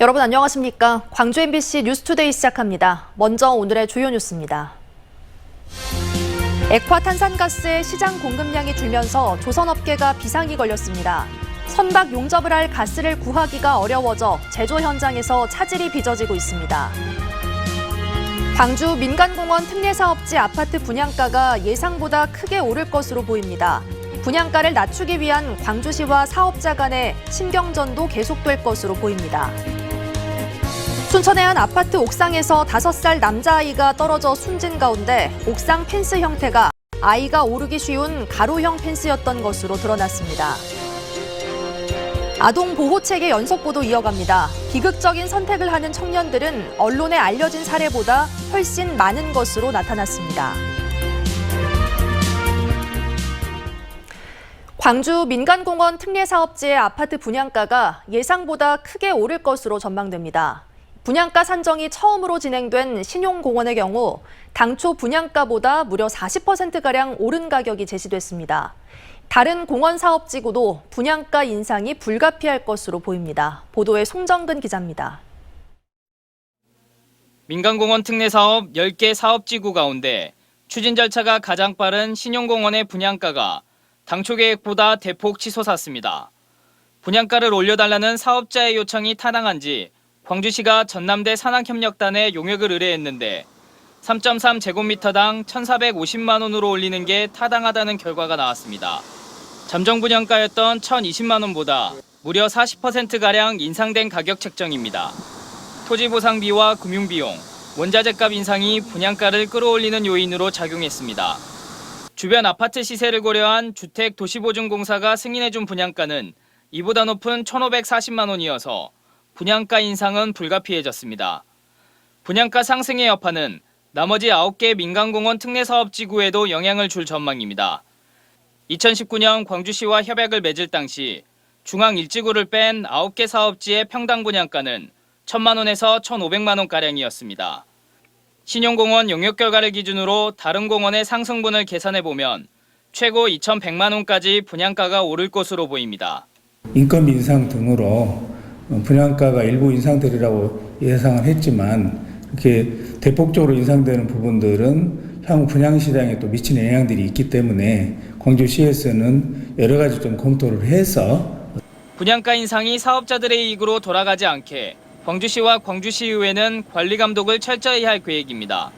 여러분 안녕하십니까? 광주 MBC 뉴스투데이 시작합니다. 먼저 오늘의 주요 뉴스입니다. 액화탄산가스의 시장 공급량이 줄면서 조선업계가 비상이 걸렸습니다. 선박 용접을 할 가스를 구하기가 어려워져 제조 현장에서 차질이 빚어지고 있습니다. 광주 민간공원 특례사업지 아파트 분양가가 예상보다 크게 오를 것으로 보입니다. 분양가를 낮추기 위한 광주시와 사업자 간의 신경전도 계속될 것으로 보입니다. 순천의 한 아파트 옥상에서 5살 남자아이가 떨어져 숨진 가운데 옥상 펜스 형태가 아이가 오르기 쉬운 가로형 펜스였던 것으로 드러났습니다. 아동 보호책의 연속보도 이어갑니다. 비극적인 선택을 하는 청년들은 언론에 알려진 사례보다 훨씬 많은 것으로 나타났습니다. 광주 민간공원 특례사업지의 아파트 분양가가 예상보다 크게 오를 것으로 전망됩니다. 분양가 산정이 처음으로 진행된 신용공원의 경우 당초 분양가보다 무려 40%가량 오른 가격이 제시됐습니다. 다른 공원 사업지구도 분양가 인상이 불가피할 것으로 보입니다. 보도에 송정근 기자입니다. 민간공원 특례사업 10개 사업지구 가운데 추진 절차가 가장 빠른 신용공원의 분양가가 당초 계획보다 대폭 치솟았습니다. 분양가를 올려달라는 사업자의 요청이 타당한 지 광주시가 전남대 산학협력단에 용역을 의뢰했는데 3.3제곱미터당 1,450만 원으로 올리는 게 타당하다는 결과가 나왔습니다. 잠정 분양가였던 1,020만 원보다 무려 40%가량 인상된 가격 책정입니다. 토지 보상비와 금융비용, 원자재값 인상이 분양가를 끌어올리는 요인으로 작용했습니다. 주변 아파트 시세를 고려한 주택도시보증공사가 승인해준 분양가는 이보다 높은 1,540만 원이어서 분양가 인상은 불가피해졌습니다. 분양가 상승의 여파는 나머지 9개 민간공원 특례사업지구에도 영향을 줄 전망입니다. 2019년 광주시와 협약을 맺을 당시 중앙 일지구를 뺀 9개 사업지의 평당 분양가는 1,000만 원에서 1,500만 원가량이었습니다. 신용공원 용역 결과를 기준으로 다른 공원의 상승분을 계산해보면 최고 2,100만 원까지 분양가가 오를 것으로 보입니다. 인건비 인상 등으로 분양가가 일부 인상되리라고 예상을 했지만 이렇게 대폭적으로 인상되는 부분들은 향후 분양시장에 또 미치는 영향들이 있기 때문에 광주시에서는 여러 가지 좀 검토를 해서 분양가 인상이 사업자들의 이익으로 돌아가지 않게 광주시와 광주시의회는 관리 감독을 철저히 할 계획입니다.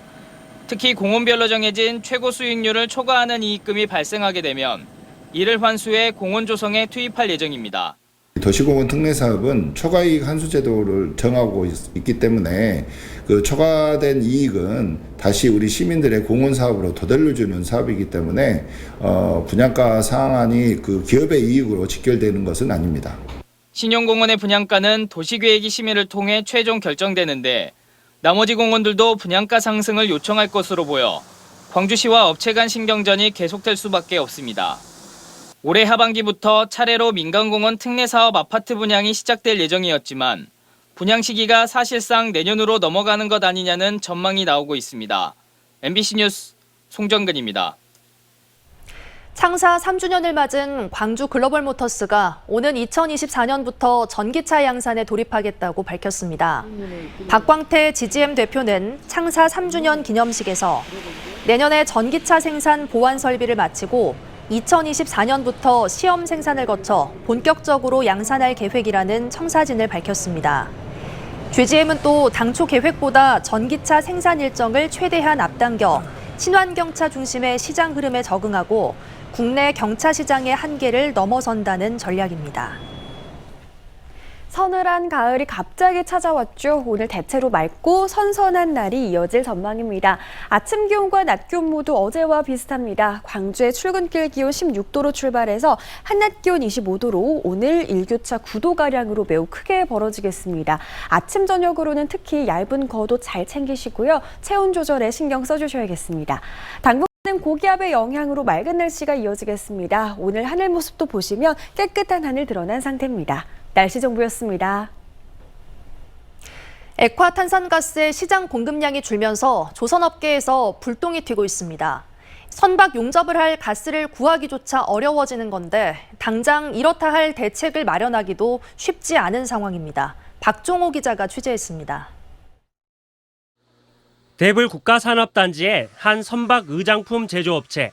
특히 공원별로 정해진 최고 수익률을 초과하는 이익금이 발생하게 되면 이를 환수해 공원 조성에 투입할 예정입니다. 도시공원 특례사업은 초과이익 환수제도를 정하고 있기 때문에 그 초과된 이익은 다시 우리 시민들의 공원 사업으로 되돌려주는 사업이기 때문에 분양가 상한이 그 기업의 이익으로 직결되는 것은 아닙니다. 신용공원의 분양가는 도시계획위 심의를 통해 최종 결정되는데 나머지 공원들도 분양가 상승을 요청할 것으로 보여 광주시와 업체 간 신경전이 계속될 수밖에 없습니다. 올해 하반기부터 차례로 민간공원 특례사업 아파트 분양이 시작될 예정이었지만 분양 시기가 사실상 내년으로 넘어가는 것 아니냐는 전망이 나오고 있습니다. MBC 뉴스 송정근입니다. 창사 3주년을 맞은 광주 글로벌모터스가 오는 2024년부터 전기차 양산에 돌입하겠다고 밝혔습니다. 박광태 GGM 대표는 창사 3주년 기념식에서 내년에 전기차 생산 보완 설비를 마치고 2024년부터 시험 생산을 거쳐 본격적으로 양산할 계획이라는 청사진을 밝혔습니다. GGM은 또 당초 계획보다 전기차 생산 일정을 최대한 앞당겨 친환경차 중심의 시장 흐름에 적응하고 국내 경차 시장의 한계를 넘어선다는 전략입니다. 서늘한 가을이 갑자기 찾아왔죠. 오늘 대체로 맑고 선선한 날이 이어질 전망입니다. 아침 기온과 낮 기온 모두 어제와 비슷합니다. 광주의 출근길 기온 16도로 출발해서 한낮 기온 25도로 오늘 일교차 9도가량으로 매우 크게 벌어지겠습니다. 아침 저녁으로는 특히 얇은 겉옷 잘 챙기시고요. 체온 조절에 신경 써주셔야겠습니다. 당분간은 고기압의 영향으로 맑은 날씨가 이어지겠습니다. 오늘 하늘 모습도 보시면 깨끗한 하늘 드러난 상태입니다. 날씨 정보였습니다. 액화탄산가스의 시장 공급량이 줄면서 조선업계에서 불똥이 튀고 있습니다. 선박 용접을 할 가스를 구하기조차 어려워지는 건데 당장 이렇다 할 대책을 마련하기도 쉽지 않은 상황입니다. 박종호 기자가 취재했습니다. 대불 국가산업단지의 한 선박 의장품 제조업체.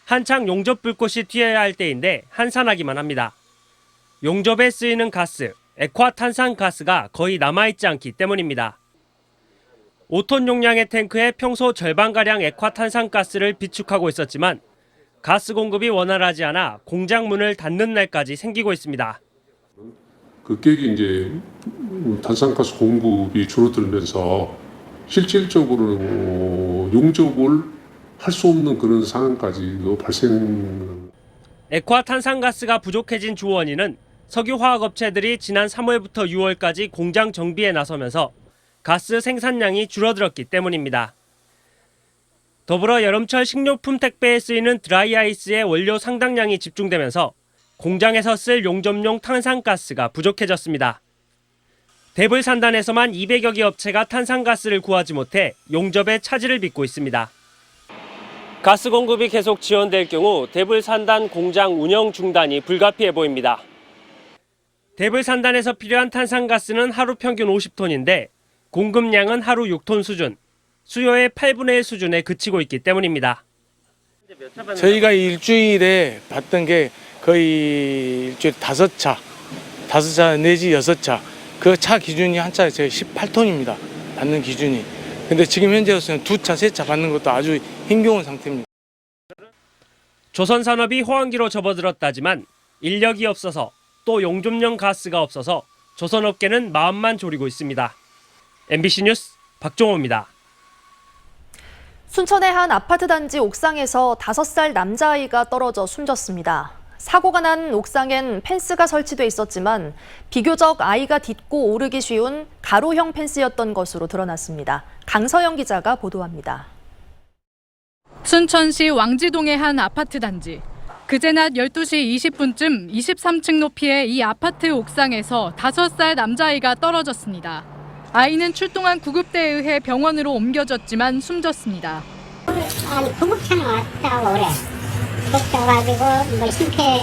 한창 용접 불꽃이 튀어야 할 때인데 한산하기만 합니다. 용접에 쓰이는 가스, 액화탄산가스가 거의 남아있지 않기 때문입니다. 5톤 용량의 탱크에 평소 절반가량 액화탄산가스를 비축하고 있었지만 가스 공급이 원활하지 않아 공장 문을 닫는 날까지 생기고 있습니다. 급격히 이제 탄산가스 공급이 줄어들면서 실질적으로 용접을 할 수 없는 그런 상황까지도 발생. 액화탄산가스가 부족해진 주 원인은 석유화학업체들이 지난 3월부터 6월까지 공장 정비에 나서면서 가스 생산량이 줄어들었기 때문입니다. 더불어 여름철 식료품 택배에 쓰이는 드라이아이스의 원료 상당량이 집중되면서 공장에서 쓸 용접용 탄산가스가 부족해졌습니다. 대불 산단에서만 200여 개 업체가 탄산가스를 구하지 못해 용접에 차질을 빚고 있습니다. 가스 공급이 계속 지연될 경우 대불 산단 공장 운영 중단이 불가피해 보입니다. 대불 산단에서 필요한 탄산가스는 하루 평균 50톤인데 공급량은 하루 6톤 수준, 수요의 8분의 1 수준에 그치고 있기 때문입니다. 저희가 일주일에 받던 게 거의 일주일에 5차 내지 6차. 그 차 기준이 한 차에 저희 18톤입니다. 받는 기준이. 근데 지금 현재로서는 2차, 3차 받는 것도 아주 힘겨운 상태입니다. 조선산업이 호황기로 접어들었다지만 인력이 없어서 또 용접용 가스가 없어서 조선업계는 마음만 졸이고 있습니다. MBC 뉴스 박종호입니다. 순천의 한 아파트 단지 옥상에서 5살 남자아이가 떨어져 숨졌습니다. 사고가 난 옥상엔 펜스가 설치돼 있었지만 비교적 아이가 딛고 오르기 쉬운 가로형 펜스였던 것으로 드러났습니다. 강서영 기자가 보도합니다. 순천시 왕지동의 한 아파트 단지. 그제 낮 12시 20분쯤 23층 높이의 이 아파트 옥상에서 5살 남자아이가 떨어졌습니다. 아이는 출동한 구급대에 의해 병원으로 옮겨졌지만 숨졌습니다. 아니 구급차는 왔다고 그래. 구급차가지고 뭐 심폐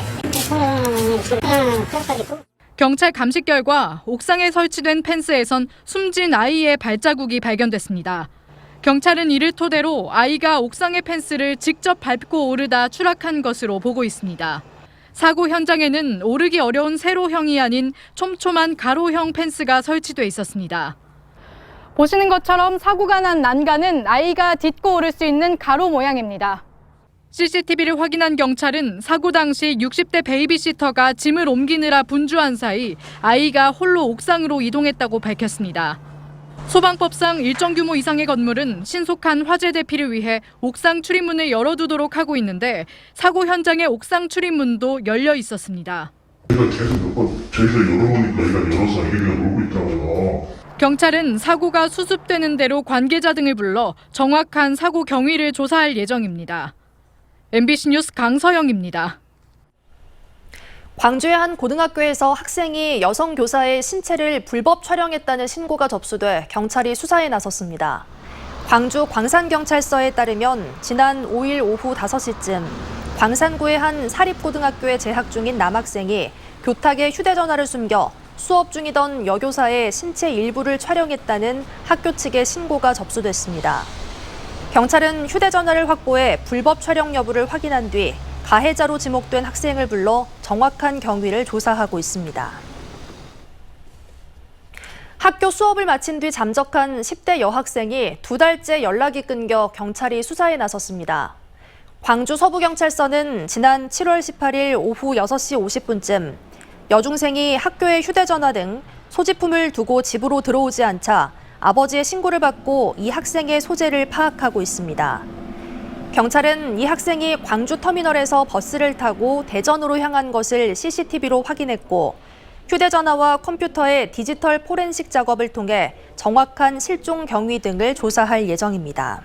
경찰 감식 결과 옥상에 설치된 펜스에선 숨진 아이의 발자국이 발견됐습니다. 경찰은 이를 토대로 아이가 옥상의 펜스를 직접 밟고 오르다 추락한 것으로 보고 있습니다. 사고 현장에는 오르기 어려운 세로형이 아닌 촘촘한 가로형 펜스가 설치돼 있었습니다. 보시는 것처럼 사고가 난 난간은 아이가 딛고 오를 수 있는 가로 모양입니다. CCTV를 확인한 경찰은 사고 당시 60대 베이비시터가 짐을 옮기느라 분주한 사이 아이가 홀로 옥상으로 이동했다고 밝혔습니다. 소방법상 일정 규모 이상의 건물은 신속한 화재 대피를 위해 옥상 출입문을 열어두도록 하고 있는데 사고 현장의 옥상 출입문도 열려 있었습니다. 저희가 계속 몇 번 저희가 열어보니까 얘가 열어서 아기가 놀고 있더라고요. 경찰은 사고가 수습되는 대로 관계자 등을 불러 정확한 사고 경위를 조사할 예정입니다. MBC 뉴스 강서영입니다. 광주의 한 고등학교에서 학생이 여성 교사의 신체를 불법 촬영했다는 신고가 접수돼 경찰이 수사에 나섰습니다. 광주 광산경찰서에 따르면 지난 5일 오후 5시쯤 광산구의 한 사립고등학교에 재학 중인 남학생이 교탁에 휴대전화를 숨겨 수업 중이던 여교사의 신체 일부를 촬영했다는 학교 측의 신고가 접수됐습니다. 경찰은 휴대전화를 확보해 불법 촬영 여부를 확인한 뒤 가해자로 지목된 학생을 불러 정확한 경위를 조사하고 있습니다. 학교 수업을 마친 뒤 잠적한 10대 여학생이 2달째 연락이 끊겨 경찰이 수사에 나섰습니다. 광주 서부경찰서는 지난 7월 18일 오후 6시 50분쯤 여중생이 학교에 휴대전화 등 소지품을 두고 집으로 들어오지 않자 아버지의 신고를 받고 이 학생의 소재를 파악하고 있습니다. 경찰은 이 학생이 광주 터미널에서 버스를 타고 대전으로 향한 것을 CCTV로 확인했고 휴대전화와 컴퓨터의 디지털 포렌식 작업을 통해 정확한 실종 경위 등을 조사할 예정입니다.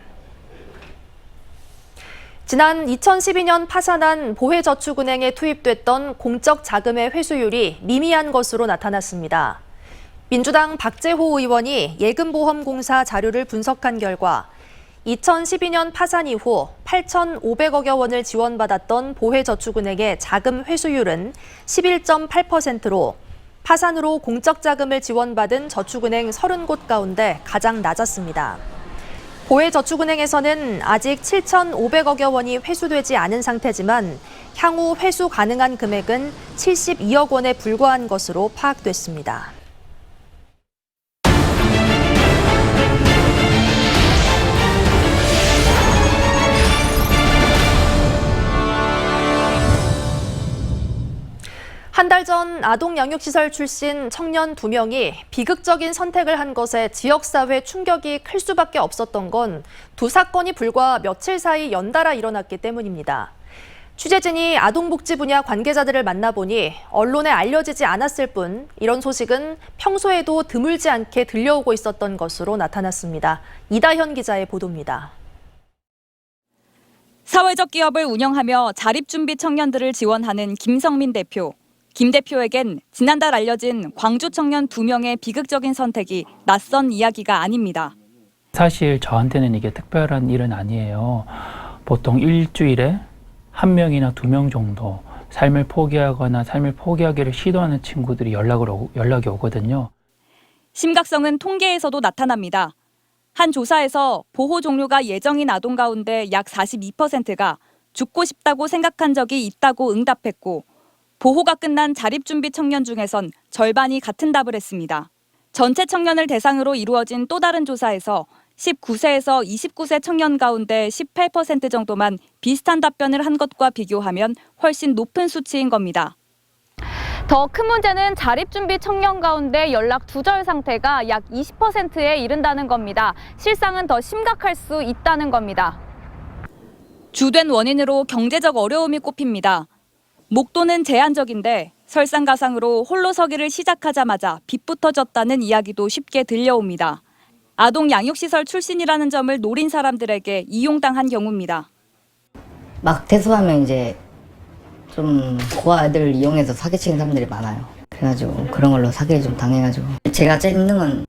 지난 2012년 파산한 보혜저축은행에 투입됐던 공적 자금의 회수율이 미미한 것으로 나타났습니다. 민주당 박재호 의원이 예금보험공사 자료를 분석한 결과 2012년 파산 이후 8,500억여 원을 지원받았던 보혜저축은행의 자금 회수율은 11.8%로 파산으로 공적 자금을 지원받은 저축은행 30곳 가운데 가장 낮았습니다. 보혜저축은행에서는 아직 7,500억여 원이 회수되지 않은 상태지만 향후 회수 가능한 금액은 72억 원에 불과한 것으로 파악됐습니다. 한 달 전 아동양육시설 출신 청년 2명이 비극적인 선택을 한 것에 지역사회 충격이 클 수밖에 없었던 건 두 사건이 불과 며칠 사이 연달아 일어났기 때문입니다. 취재진이 아동복지 분야 관계자들을 만나보니 언론에 알려지지 않았을 뿐 이런 소식은 평소에도 드물지 않게 들려오고 있었던 것으로 나타났습니다. 이다현 기자의 보도입니다. 사회적 기업을 운영하며 자립준비 청년들을 지원하는 김성민 대표. 김 대표에겐 지난달 알려진 광주 청년 2명의 비극적인 선택이 낯선 이야기가 아닙니다. 사실 저한테는 이게 특별한 일은 아니에요. 보통 일주일에 1명이나 2명 정도 삶을 포기하거나 삶을 포기하기를 시도하는 친구들이 연락이 오거든요. 심각성은 통계에서도 나타납니다. 한 조사에서 보호 종료가 예정인 아동 가운데 약 42%가 죽고 싶다고 생각한 적이 있다고 응답했고 보호가 끝난 자립준비 청년 중에선 절반이 같은 답을 했습니다. 전체 청년을 대상으로 이루어진 또 다른 조사에서 19세에서 29세 청년 가운데 18% 정도만 비슷한 답변을 한 것과 비교하면 훨씬 높은 수치인 겁니다. 더 큰 문제는 자립준비 청년 가운데 연락 두절 상태가 약 20%에 이른다는 겁니다. 실상은 더 심각할 수 있다는 겁니다. 주된 원인으로 경제적 어려움이 꼽힙니다. 목돈은 제한적인데 설상가상으로 홀로 서기를 시작하자마자 빚부터 졌다는 이야기도 쉽게 들려옵니다. 아동 양육시설 출신이라는 점을 노린 사람들에게 이용당한 경우입니다. 막 퇴소하면 이제 좀 고아들 이용해서 사기치는 사람들이 많아요. 그래가지고 그런 걸로 사기를 좀 당해가지고 제가 제일 힘든 건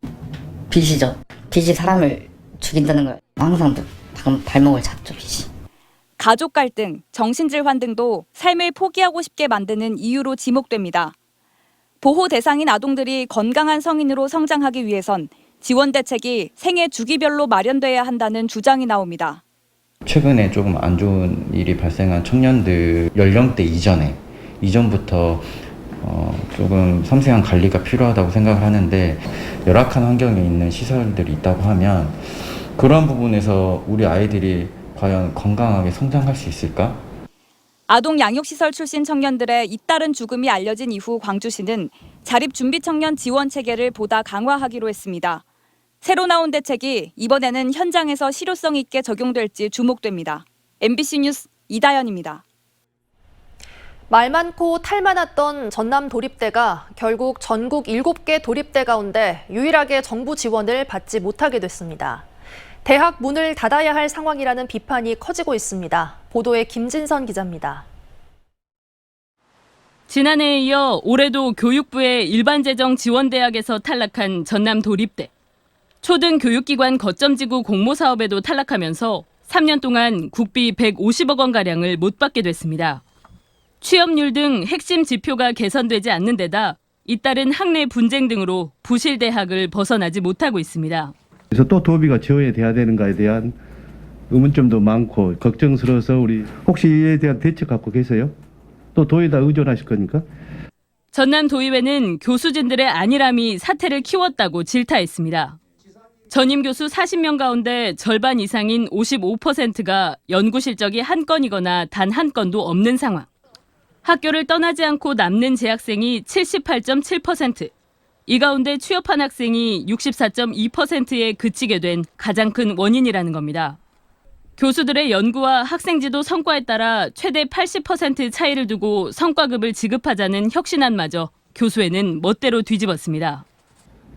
빚이죠. 빚이 사람을 죽인다는 걸 항상 발목을 잡죠, 빚이. 가족 갈등, 정신질환 등도 삶을 포기하고 싶게 만드는 이유로 지목됩니다. 보호 대상인 아동들이 건강한 성인으로 성장하기 위해선 지원 대책이 생애 주기별로 마련돼야 한다는 주장이 나옵니다. 최근에 조금 안 좋은 일이 발생한 청년들 연령대 이전부터 조금 섬세한 관리가 필요하다고 생각을 하는데 열악한 환경에 있는 시설들이 있다고 하면 그런 부분에서 우리 아이들이 과연 건강하게 성장할 수 있을까? 아동 양육시설 출신 청년들의 잇따른 죽음이 알려진 이후 광주시는 자립준비청년 지원 체계를 보다 강화하기로 했습니다. 새로 나온 대책이 이번에는 현장에서 실효성 있게 적용될지 주목됩니다. MBC 뉴스 이다연입니다. 말 많고 탈 많았던 전남 도립대가 결국 전국 7개 도립대 가운데 유일하게 정부 지원을 받지 못하게 됐습니다. 대학 문을 닫아야 할 상황이라는 비판이 커지고 있습니다. 보도에 김진선 기자입니다. 지난해에 이어 올해도 교육부의 일반재정 지원대학에서 탈락한 전남 도립대. 초등교육기관 거점지구 공모사업에도 탈락하면서 3년 동안 국비 150억 원가량을 못 받게 됐습니다. 취업률 등 핵심 지표가 개선되지 않는 데다 잇따른 학내 분쟁 등으로 부실대학을 벗어나지 못하고 있습니다. 그래서 또 도비가 지원돼야 되는가에 대한 의문점도 많고 걱정스러워서 우리 혹시 이에 대한 대책 갖고 계세요? 또 도에다 의존하실 겁니까? 전남 도의회는 교수진들의 안일함이 사태를 키웠다고 질타했습니다. 전임 교수 40명 가운데 절반 이상인 55%가 연구 실적이 한 건이거나 단 한 건도 없는 상황. 학교를 떠나지 않고 남는 재학생이 78.7%, 이 가운데 취업한 학생이 64.2%에 그치게 된 가장 큰 원인이라는 겁니다. 교수들의 연구와 학생지도 성과에 따라 최대 80% 차이를 두고 성과급을 지급하자는 혁신안마저 교수회는 멋대로 뒤집었습니다.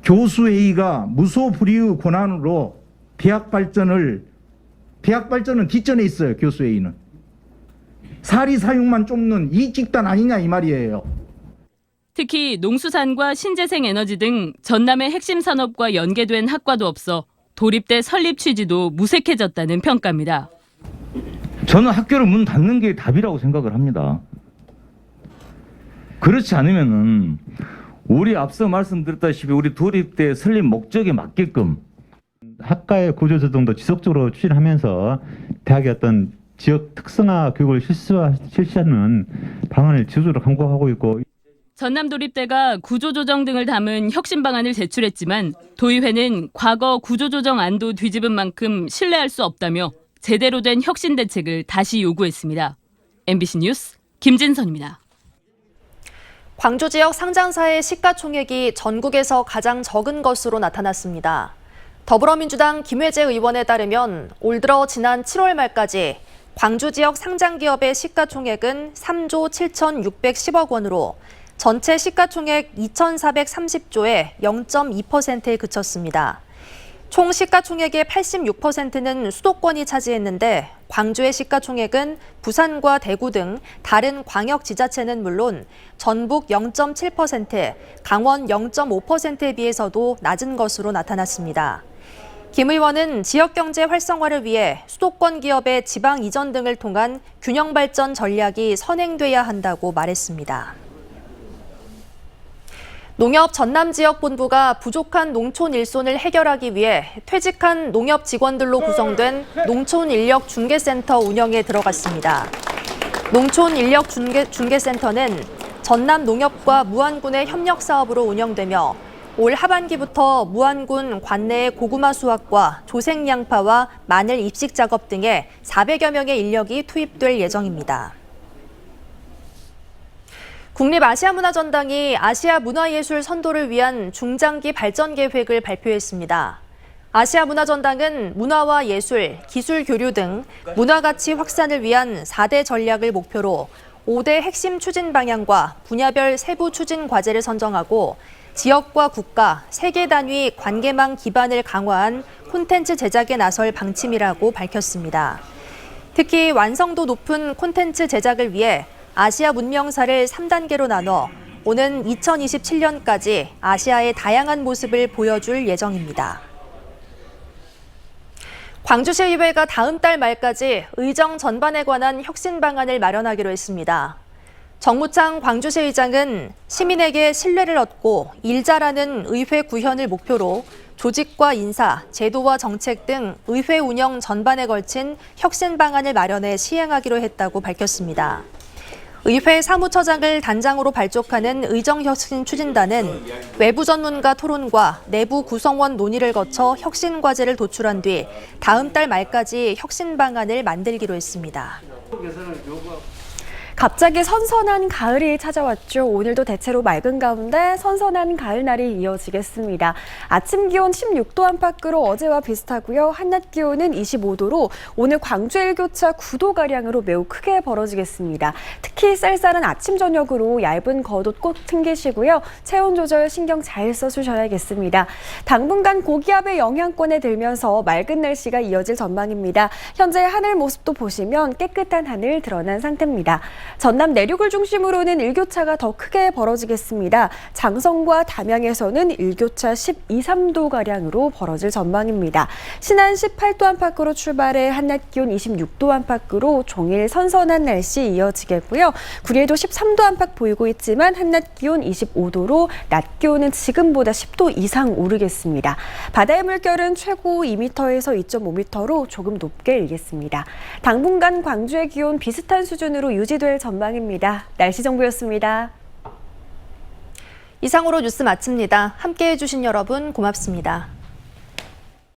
교수회의가 무소불위의 권한으로 대학 발전은 뒷전에 있어요. 교수회의는. 사리사욕만 쫓는 이 집단 아니냐 이 말이에요. 특히 농수산과 신재생에너지 등 전남의 핵심 산업과 연계된 학과도 없어 도립대 설립 취지도 무색해졌다는 평가입니다. 저는 학교를 문 닫는 게 답이라고 생각을 합니다. 그렇지 않으면은 우리 앞서 말씀드렸다시피 우리 도립대 설립 목적에 맞게끔 학과의 구조조정도 지속적으로 추진하면서 대학의 어떤 지역 특성화 교육을 실시하는 방안을 지속적으로 강구하고 있고 전남도립대가 구조조정 등을 담은 혁신 방안을 제출했지만 도의회는 과거 구조조정 안도 뒤집은 만큼 신뢰할 수 없다며 제대로 된 혁신 대책을 다시 요구했습니다. MBC 뉴스 김진선입니다. 광주 지역 상장사의 시가총액이 전국에서 가장 적은 것으로 나타났습니다. 더불어민주당 김회재 의원에 따르면 올 들어 지난 7월 말까지 광주 지역 상장기업의 시가총액은 3조 7,610억 원으로 전체 시가총액 2,430조의 0.2%에 그쳤습니다. 총 시가총액의 86%는 수도권이 차지했는데 광주의 시가총액은 부산과 대구 등 다른 광역지자체는 물론 전북 0.7%, 강원 0.5%에 비해서도 낮은 것으로 나타났습니다. 김 의원은 지역경제 활성화를 위해 수도권 기업의 지방 이전 등을 통한 균형 발전 전략이 선행돼야 한다고 말했습니다. 농협 전남지역본부가 부족한 농촌 일손을 해결하기 위해 퇴직한 농협 직원들로 구성된 농촌인력중개센터 운영에 들어갔습니다. 농촌인력중개센터는 전남농협과 무안군의 협력사업으로 운영되며 올 하반기부터 무안군 관내의 고구마 수확과 조생양파와 마늘 입식 작업 등에 400여 명의 인력이 투입될 예정입니다. 국립아시아문화전당이 아시아 문화예술 선도를 위한 중장기 발전 계획을 발표했습니다. 아시아문화전당은 문화와 예술, 기술 교류 등 문화가치 확산을 위한 4대 전략을 목표로 5대 핵심 추진 방향과 분야별 세부 추진 과제를 선정하고 지역과 국가, 세계 단위 관계망 기반을 강화한 콘텐츠 제작에 나설 방침이라고 밝혔습니다. 특히 완성도 높은 콘텐츠 제작을 위해 아시아 문명사를 3단계로 나눠 오는 2027년까지 아시아의 다양한 모습을 보여줄 예정입니다. 광주시의회가 다음 달 말까지 의정 전반에 관한 혁신 방안을 마련하기로 했습니다. 정무창 광주시의장은 시민에게 신뢰를 얻고 일 잘하는 의회 구현을 목표로 조직과 인사, 제도와 정책 등 의회 운영 전반에 걸친 혁신 방안을 마련해 시행하기로 했다고 밝혔습니다. 의회 사무처장을 단장으로 발족하는 의정혁신추진단은 외부 전문가 토론과 내부 구성원 논의를 거쳐 혁신 과제를 도출한 뒤 다음 달 말까지 혁신 방안을 만들기로 했습니다. 갑자기 선선한 가을이 찾아왔죠. 오늘도 대체로 맑은 가운데 선선한 가을날이 이어지겠습니다. 아침 기온 16도 안팎으로 어제와 비슷하고요. 한낮 기온은 25도로 오늘 광주 일교차 9도가량으로 매우 크게 벌어지겠습니다. 특히 쌀쌀한 아침 저녁으로 얇은 겉옷 꼭 챙기시고요. 체온 조절 신경 잘 써주셔야겠습니다. 당분간 고기압의 영향권에 들면서 맑은 날씨가 이어질 전망입니다. 현재 하늘 모습도 보시면 깨끗한 하늘 드러난 상태입니다. 전남 내륙을 중심으로는 일교차가 더 크게 벌어지겠습니다. 장성과 담양에서는 일교차 12, 13도가량으로 벌어질 전망입니다. 신안 18도 안팎으로 출발해 한낮 기온 26도 안팎으로 종일 선선한 날씨 이어지겠고요. 구리에도 13도 안팎 보이고 있지만 한낮 기온 25도로 낮 기온은 지금보다 10도 이상 오르겠습니다. 바다의 물결은 최고 2m에서 2.5m로 조금 높게 일겠습니다. 당분간 광주의 기온 비슷한 수준으로 유지될 전망입니다. 날씨 정보였습니다. 이상으로 뉴스 마칩니다. 함께해 주신 여러분 고맙습니다.